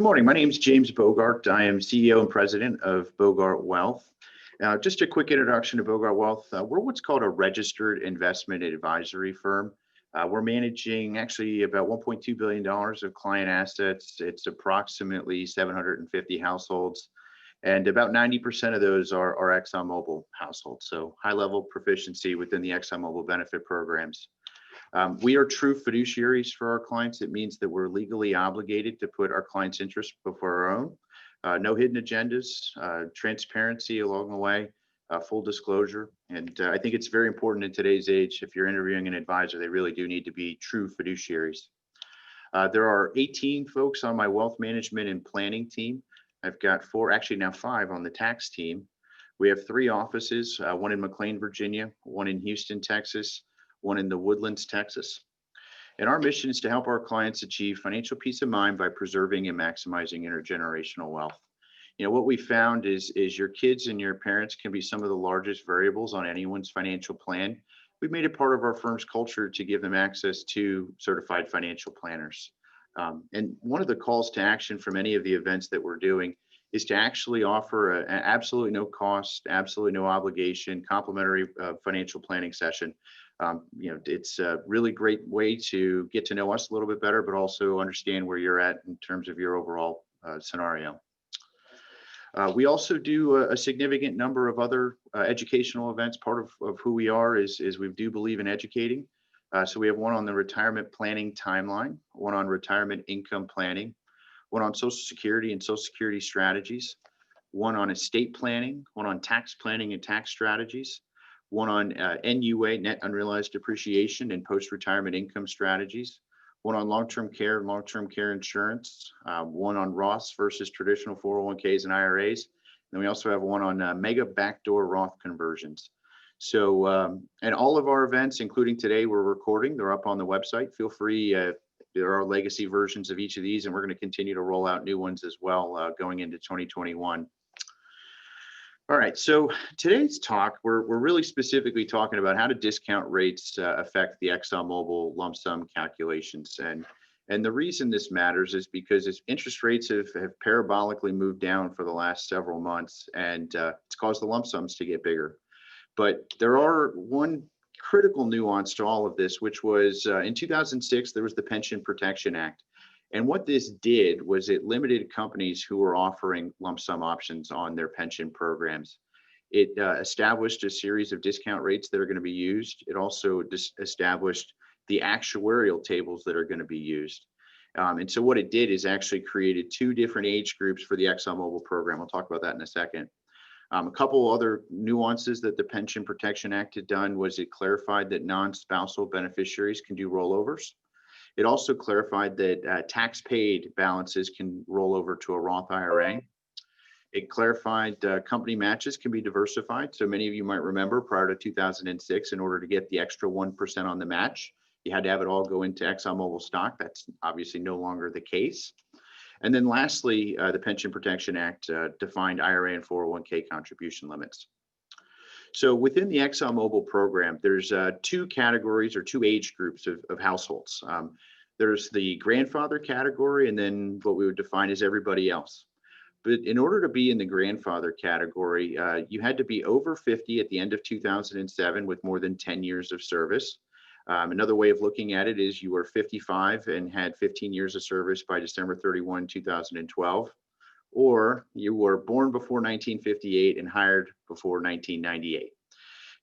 Good morning. My name is James Bogart. I am CEO and president of Bogart Wealth. Just a quick introduction to Bogart Wealth. We're what's called a registered investment advisory firm. We're managing actually about $1.2 billion of client assets. It's approximately 750 households, and about 90% of those are ExxonMobil households. So high level proficiency within the ExxonMobil benefit programs. We are true fiduciaries for our clients. It means that we're legally obligated to put our clients' interests before our own. No hidden agendas, transparency along the way, full disclosure. And I think it's very important in today's age. If you're interviewing an advisor, they really do need to be true fiduciaries. There are 18 folks on my wealth management and planning team. I've got four, actually now five on the tax team. We have three offices, one in McLean, Virginia, one in Houston, Texas, one in the Woodlands, Texas. And our mission is to help our clients achieve financial peace of mind by preserving and maximizing intergenerational wealth. You know, what we found is your kids and your parents can be some of the largest variables on anyone's financial plan. We've made it part of our firm's culture to give them access to certified financial planners. And one of the calls to action from any of the events that we're doing is to actually offer an absolutely no cost, absolutely no obligation, complimentary financial planning session. It's a really great way to get to know us a little bit better, but also understand where you're at in terms of your overall scenario. We also do a significant number of other educational events. Part of who we are is we do believe in educating. So we have one on the retirement planning timeline, one on retirement income planning, one on Social Security and Social Security strategies, one on estate planning, one on tax planning and tax strategies, one on NUA, net unrealized depreciation and post-retirement income strategies, one on long-term care insurance, one on Roths versus traditional 401ks and IRAs. And we also have one on mega backdoor Roth conversions. So, and all of our events, including today, we're recording, they're up on the website. Feel free, there are legacy versions of each of these, and we're going to continue to roll out new ones as well going into 2021. All right, so today's talk, we're really specifically talking about how do discount rates affect the ExxonMobil lump sum calculations. And the reason this matters is because interest rates have parabolically moved down for the last several months, and it's caused the lump sums to get bigger. But there are one critical nuance to all of this, which was in 2006, there was the Pension Protection Act. And what this did was it limited companies who were offering lump sum options on their pension programs. It established a series of discount rates that are going to be used. It also established the actuarial tables that are going to be used. And so what it did is actually created two different age groups for the ExxonMobil program. We'll talk about that in a second. A couple other nuances that the Pension Protection Act had done was it clarified that non-spousal beneficiaries can do rollovers. It also clarified that tax paid balances can roll over to a Roth IRA. It clarified company matches can be diversified. So many of you might remember prior to 2006, in order to get the extra 1% on the match, you had to have it all go into ExxonMobil stock. That's obviously no longer the case. And then lastly, the Pension Protection Act defined IRA and 401k contribution limits. So within the ExxonMobil program, there's two categories or two age groups of households. There's the grandfather category, and then what we would define as everybody else. But in order to be in the grandfather category, you had to be over 50 at the end of 2007 with more than 10 years of service. Another way of looking at it is you were 55 and had 15 years of service by December 31, 2012. Or you were born before 1958 and hired before 1998.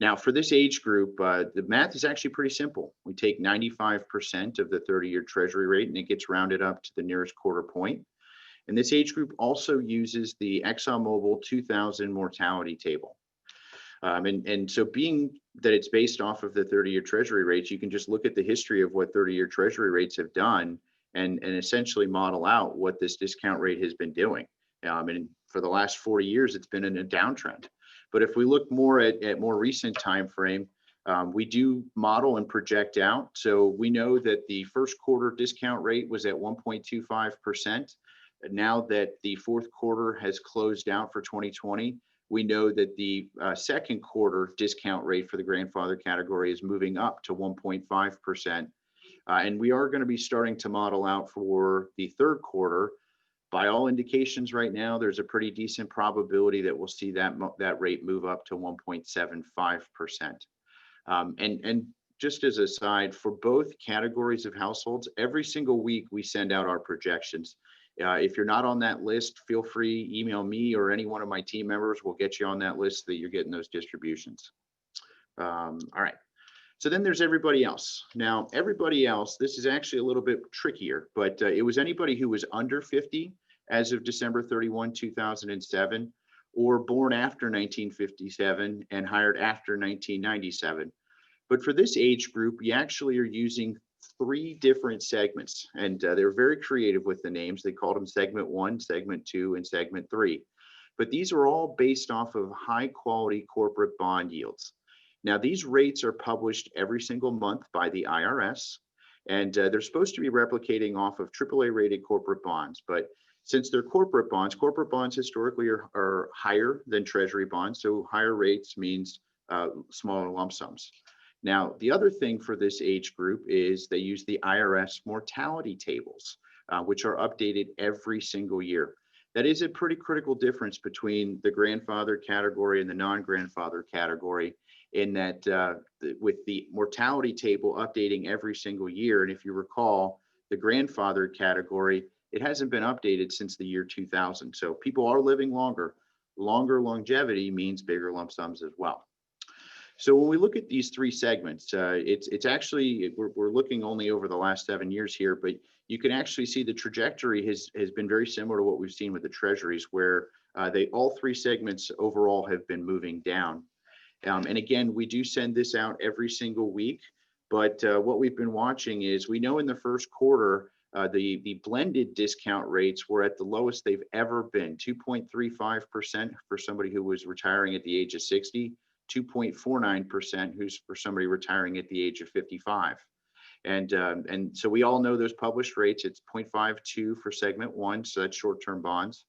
Now, for this age group, the math is actually pretty simple. We take 95% of the 30-year Treasury rate, and it gets rounded up to the nearest quarter point. And this age group also uses the ExxonMobil 2000 mortality table. And so being that it's based off of the 30-year Treasury rates, you can just look at the history of what 30-year Treasury rates have done and essentially model out what this discount rate has been doing. And for the last 40 years, it's been in a downtrend. But if we look more at more recent time frame, we do model and project out. So we know that the first quarter discount rate was at 1.25%. Now that the fourth quarter has closed out for 2020, we know that the second quarter discount rate for the grandfather category is moving up to 1.5%. And we are going to be starting to model out for the third quarter By all indications right now, there's a pretty decent probability that we'll see that rate move up to 1.75%. And just as a side, for both categories of households, every single week we send out our projections. If you're not on that list, feel free, email me or any one of my team members. We'll get you on that list so that you're getting those distributions. All right. So then there's everybody else. Now, everybody else, this is actually a little bit trickier, but it was anybody who was under 50 as of December 31, 2007, or born after 1957 and hired after 1997. But for this age group, we actually are using 3 different segments, and they're very creative with the names. They called them segment 1, segment 2, and segment 3. But these are all based off of high quality corporate bond yields. Now, these rates are published every single month by the IRS, and they're supposed to be replicating off of AAA rated corporate bonds. But since they're corporate bonds historically are higher than treasury bonds. So higher rates means smaller lump sums. Now, the other thing for this age group is they use the IRS mortality tables, which are updated every single year. That is a pretty critical difference between the grandfather category and the non-grandfather category, in that with the mortality table updating every single year. And if you recall, the grandfather category, it hasn't been updated since the year 2000. So people are living longer. Longer longevity means bigger lump sums as well. So when we look at these 3 segments, it's actually, we're looking only over the last 7 years here, but you can actually see the trajectory has been very similar to what we've seen with the treasuries, where all 3 segments overall have been moving down. And again, we do send this out every single week, but what we've been watching is, we know in the first quarter, the blended discount rates were at the lowest they've ever been, 2.35% for somebody who was retiring at the age of 60, 2.49% who's for somebody retiring at the age of 55. And so we all know those published rates. It's 0.52 for segment 1, so that's short-term bonds.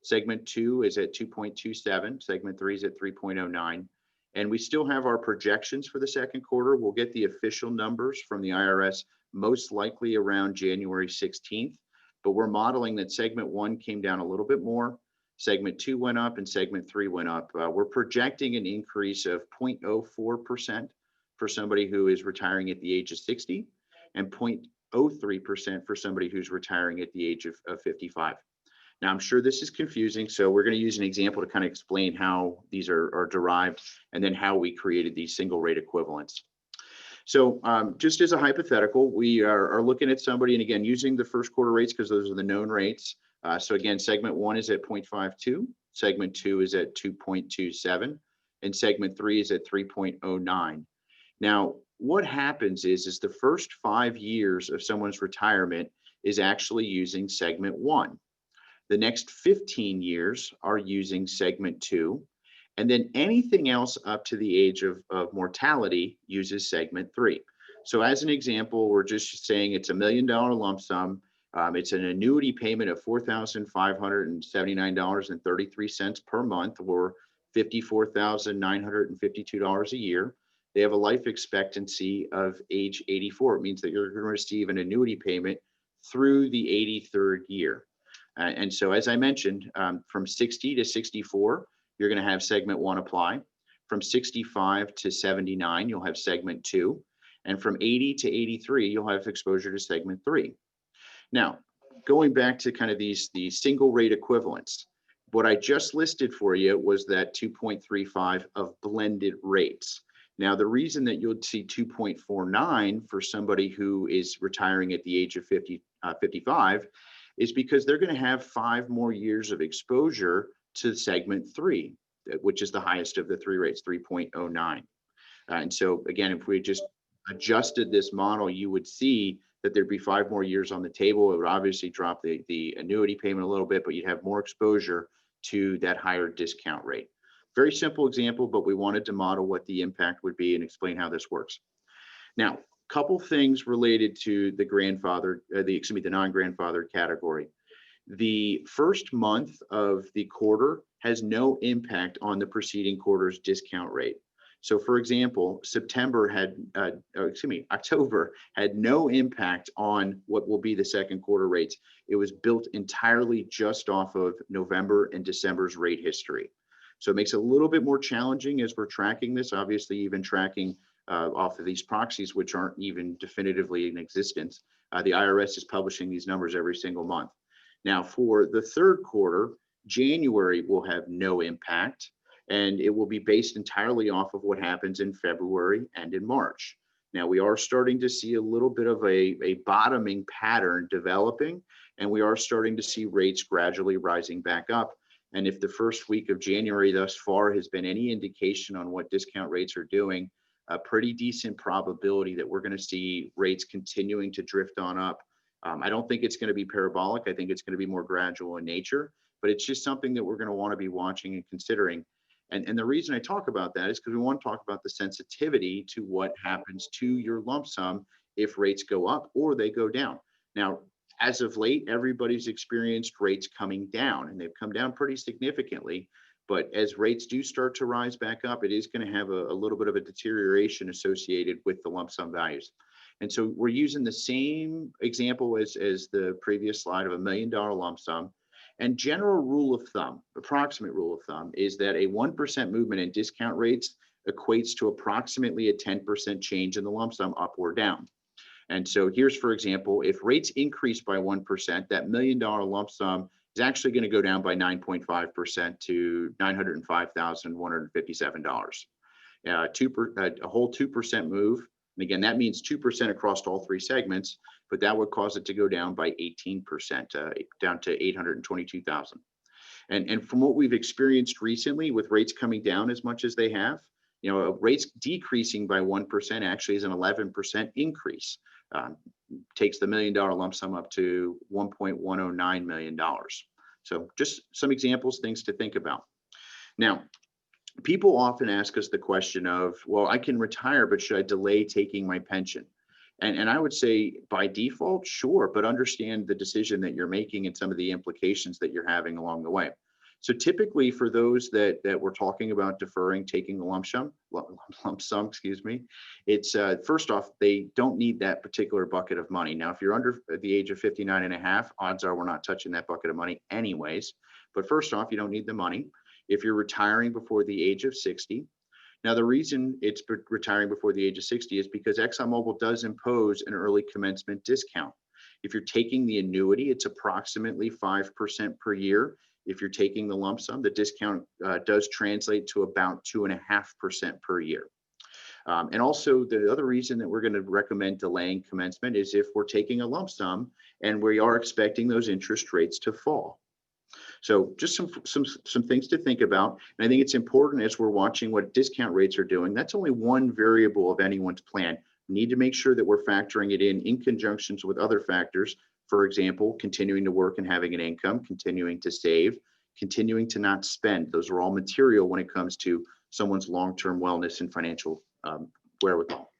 Segment 2 is at 2.27, segment 3 is at 3.09. And we still have our projections for the second quarter. We'll get the official numbers from the IRS most likely around January 16th, but we're modeling that segment 1 came down a little bit more, segment 2 went up, and segment 3 went up. We're projecting an increase of 0.04% for somebody who is retiring at the age of 60, and 0.03% for somebody who's retiring at the age of 55. Now, I'm sure this is confusing, so we're going to use an example to kind of explain how these are derived, and then how we created these single rate equivalents. So just as a hypothetical, we are looking at somebody, and again, using the first quarter rates because those are the known rates. So again, segment 1 is at 0.52, segment 2 is at 2.27, and segment 3 is at 3.09. Now, what happens is the first 5 years of someone's retirement is actually using segment 1. The next 15 years are using segment 2. And then anything else up to the age of mortality uses segment 3. So as an example, we're just saying it's $1 million lump sum. It's an annuity payment of $4,579.33 per month, or $54,952 a year. They have a life expectancy of age 84. It means that you're going to receive an annuity payment through the 83rd year. And so, as I mentioned, from 60 to 64, you're going to have segment 1 apply. From 65 to 79, you'll have segment 2. And from 80 to 83, you'll have exposure to segment 3. Now, going back to kind of these single rate equivalents, what I just listed for you was that 2.35 of blended rates. Now, the reason that you'll see 2.49 for somebody who is retiring at the age of 55 is because they're going to have 5 more years of exposure to segment 3, which is the highest of the 3 rates, 3.09. And so again, if we just adjusted this model, you would see that there'd be 5 more years on the table. It would obviously drop the annuity payment a little bit, but you'd have more exposure to that higher discount rate. Very simple example, but we wanted to model what the impact would be and explain how this works. Now, couple things related to the the non-grandfather category. The first month of the quarter has no impact on the preceding quarter's discount rate. So for example, October had no impact on what will be the second quarter rates. It was built entirely just off of November and December's rate history. So it makes it a little bit more challenging as we're tracking this, obviously even tracking off of these proxies, which aren't even definitively in existence. The IRS is publishing these numbers every single month. Now for the third quarter, January will have no impact, and it will be based entirely off of what happens in February and in March. Now we are starting to see a little bit of a bottoming pattern developing, and we are starting to see rates gradually rising back up. And if the first week of January thus far has been any indication on what discount rates are doing, a pretty decent probability that we're going to see rates continuing to drift on up. I don't think it's going to be parabolic. I think it's going to be more gradual in nature, but it's just something that we're going to want to be watching and considering. And the reason I talk about that is because we want to talk about the sensitivity to what happens to your lump sum if rates go up or they go down. Now, as of late, everybody's experienced rates coming down, and they've come down pretty significantly. But as rates do start to rise back up, it is going to have a little bit of a deterioration associated with the lump sum values. And so we're using the same example as the previous slide of $1 million lump sum. And general rule of thumb, approximate rule of thumb, is that a 1% movement in discount rates equates to approximately a 10% change in the lump sum up or down. And so here's, for example, if rates increase by 1%, that $1 million lump sum is actually going to go down by 9.5% to $905,157. A whole 2% move. And again, that means 2% across all three segments, but that would cause it to go down by 18%, down to $822,000. And from what we've experienced recently with rates coming down as much as they have, rates decreasing by 1% actually is an 11% increase. Takes the $1 million lump sum up to $1.109 million. So just some examples, things to think about. Now, people often ask us the question of, well, I can retire, but should I delay taking my pension? And I would say by default, sure, but understand the decision that you're making and some of the implications that you're having along the way. So typically for those that we're talking about deferring, taking the lump sum, it's first off, they don't need that particular bucket of money. Now, if you're under the age of 59 and a half, odds are we're not touching that bucket of money anyways. But first off, you don't need the money. If you're retiring before the age of 60, now the reason it's retiring before the age of 60 is because ExxonMobil does impose an early commencement discount. If you're taking the annuity, it's approximately 5% per year. If you're taking the lump sum, the discount does translate to about 2.5% per year. And also the other reason that we're going to recommend delaying commencement is if we're taking a lump sum and we are expecting those interest rates to fall. So just some things to think about. And I think it's important as we're watching what discount rates are doing. That's only one variable of anyone's plan. We need to make sure that we're factoring it in conjunction with other factors. For example, continuing to work and having an income, continuing to save, continuing to not spend. Those are all material when it comes to someone's long-term wellness and financial wherewithal.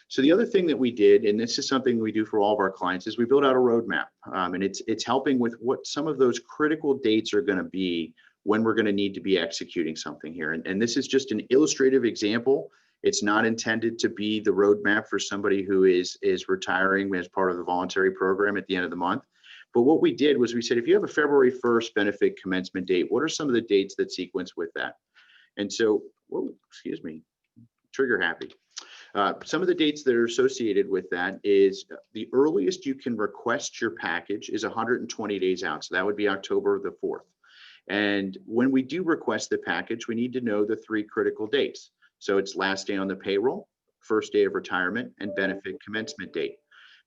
So the other thing that we did, and this is something we do for all of our clients, is we build out a roadmap, and it's helping with what some of those critical dates are going to be when we're going to need to be executing something here. And this is just an illustrative example. It's not intended to be the roadmap for somebody who is retiring as part of the voluntary program at the end of the month. But what we did was we said, if you have a February 1st benefit commencement date, what are some of the dates that sequence with that? And so, trigger happy. Some of the dates that are associated with that is the earliest you can request your package is 120 days out. So that would be October the 4th. And when we do request the package, we need to know the three critical dates. So it's last day on the payroll, first day of retirement, and benefit commencement date.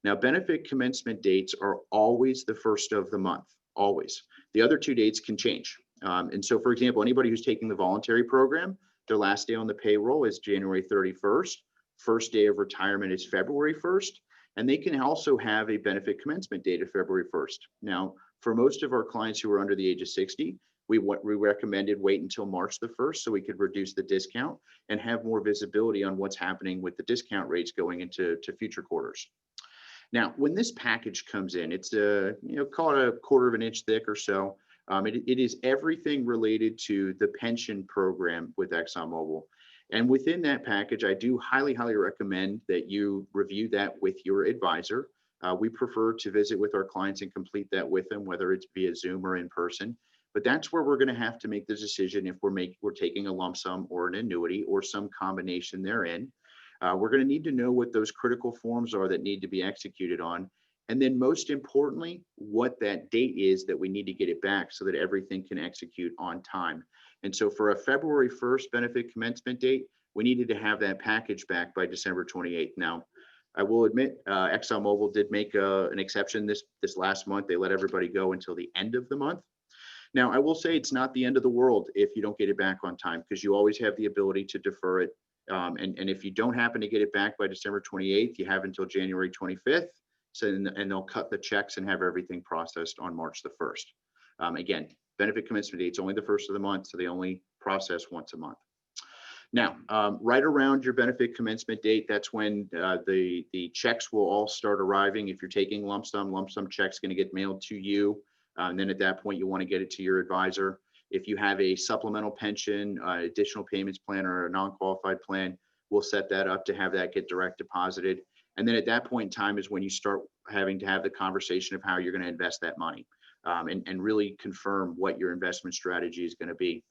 Now, benefit commencement dates are always the first of the month, always. The other two dates can change. And so, for example, anybody who's taking the voluntary program, their last day on the payroll is January 31st. First day of retirement is February 1st. And they can also have a benefit commencement date of February 1st. Now, for most of our clients who are under the age of 60, we recommended wait until March the 1st so we could reduce the discount and have more visibility on what's happening with the discount rates going into future quarters. Now, when this package comes in, it's call it a quarter of an inch thick or so. It is everything related to the pension program with ExxonMobil. And within that package, I do highly, highly recommend that you review that with your advisor. We prefer to visit with our clients and complete that with them, whether it's via Zoom or in person. But that's where we're going to have to make the decision if we're taking a lump sum or an annuity or some combination therein. We're going to need to know what those critical forms are that need to be executed on. And then most importantly, what that date is that we need to get it back so that everything can execute on time. And so for a February 1st benefit commencement date, we needed to have that package back by December 28th. Now, I will admit, ExxonMobil did make an exception this last month. They let everybody go until the end of the month. Now, I will say it's not the end of the world if you don't get it back on time, because you always have the ability to defer it. And if you don't happen to get it back by December 28th, you have until January 25th. So, and they'll cut the checks and have everything processed on March the 1st. Again, benefit commencement date's only the first of the month, so they only process once a month. Now, right around your benefit commencement date, that's when the checks will all start arriving. If you're taking lump sum check's going to get mailed to you. And then at that point, you want to get it to your advisor. If you have a supplemental pension, additional payments plan, or a non-qualified plan, we'll set that up to have that get direct deposited. And then at that point in time is when you start having to have the conversation of how you're going to invest that money, and really confirm what your investment strategy is going to be.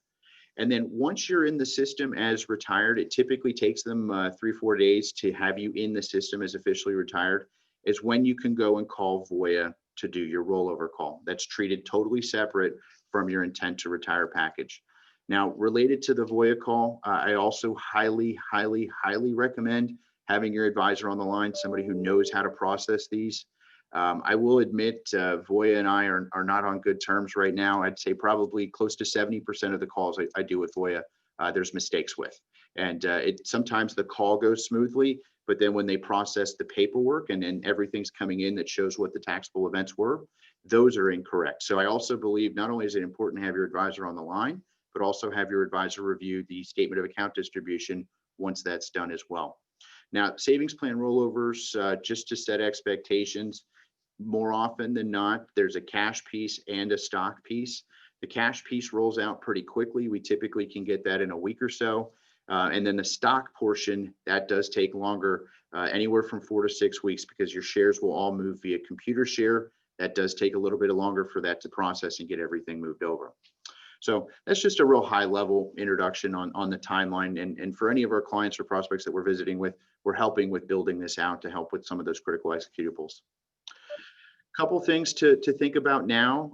And then once you're in the system as retired, it typically takes them 3-4 days to have you in the system as officially retired, is when you can go and call Voya to do your rollover call. That's treated totally separate from your intent to retire package. Now, related to the Voya call, I also highly, highly, highly recommend having your advisor on the line, somebody who knows how to process these. I will admit, Voya and I are not on good terms right now. I'd say probably close to 70% of the calls I do with Voya, there's mistakes with. And sometimes the call goes smoothly, but then when they process the paperwork and then everything's coming in that shows what the taxable events were, those are incorrect. So I also believe not only is it important to have your advisor on the line, but also have your advisor review the statement of account distribution once that's done as well. Now, savings plan rollovers, just to set expectations, more often than not, there's a cash piece and a stock piece. The cash piece rolls out pretty quickly. We typically can get that in a week or so. And then the stock portion, that does take longer, anywhere from 4 to 6 weeks, because your shares will all move via computer share. That does take a little bit longer for that to process and get everything moved over. So that's just a real high level introduction on the timeline. And for any of our clients or prospects that we're visiting with, we're helping with building this out to help with some of those critical executables. Couple things to think about now.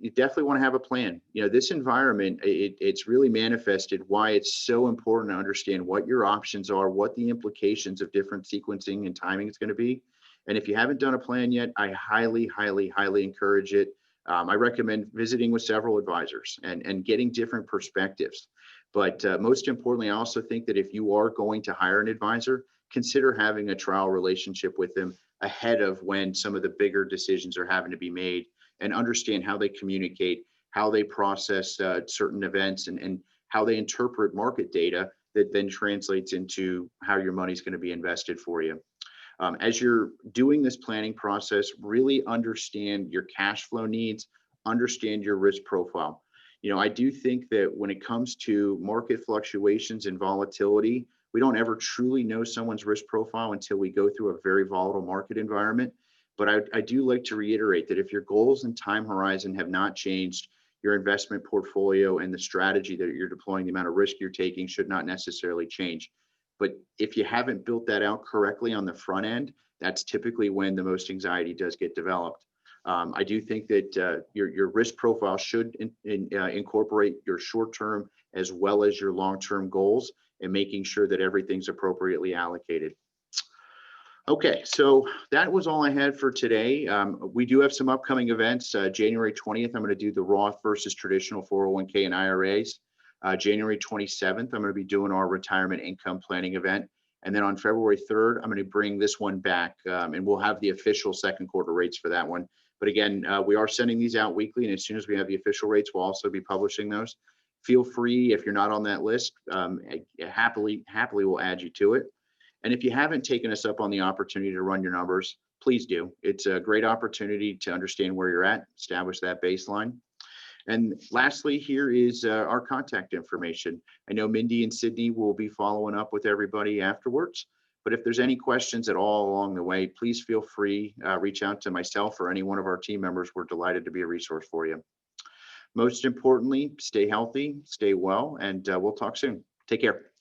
You definitely want to have a plan. You know, this environment, it's really manifested why it's so important to understand what your options are, what the implications of different sequencing and timing is going to be. And if you haven't done a plan yet, I highly, highly, highly encourage it. I recommend visiting with several advisors and getting different perspectives. But most importantly, I also think that if you are going to hire an advisor, consider having a trial relationship with them ahead of when some of the bigger decisions are having to be made, and understand how they communicate, how they process certain events, and how they interpret market data that then translates into how your money's going to be invested for you. As you're doing this planning process, really understand your cash flow needs, understand your risk profile. You know, I do think that when it comes to market fluctuations and volatility, we don't ever truly know someone's risk profile until we go through a very volatile market environment. But I do like to reiterate that if your goals and time horizon have not changed, your investment portfolio and the strategy that you're deploying, the amount of risk you're taking, should not necessarily change. But if you haven't built that out correctly on the front end, that's typically when the most anxiety does get developed. I do think that your risk profile should incorporate your short-term as well as your long-term goals, and making sure that everything's appropriately allocated. Okay, so that was all I had for today. We do have some upcoming events. January 20th, I'm going to do the Roth versus traditional 401k and IRAs. January 27th, I'm going to be doing our retirement income planning event. And then on February 3rd, I'm going to bring this one back, and we'll have the official second quarter rates for that one. But again, we are sending these out weekly, and as soon as we have the official rates, we'll also be publishing those. Feel free, if you're not on that list, happily will add you to it. And if you haven't taken us up on the opportunity to run your numbers, please do. It's a great opportunity to understand where you're at, establish that baseline. And lastly, here is our contact information. I know Mindy and Sydney will be following up with everybody afterwards, but if there's any questions at all along the way, please feel free, reach out to myself or any one of our team members. We're delighted to be a resource for you. Most importantly, stay healthy, stay well, and we'll talk soon. Take care.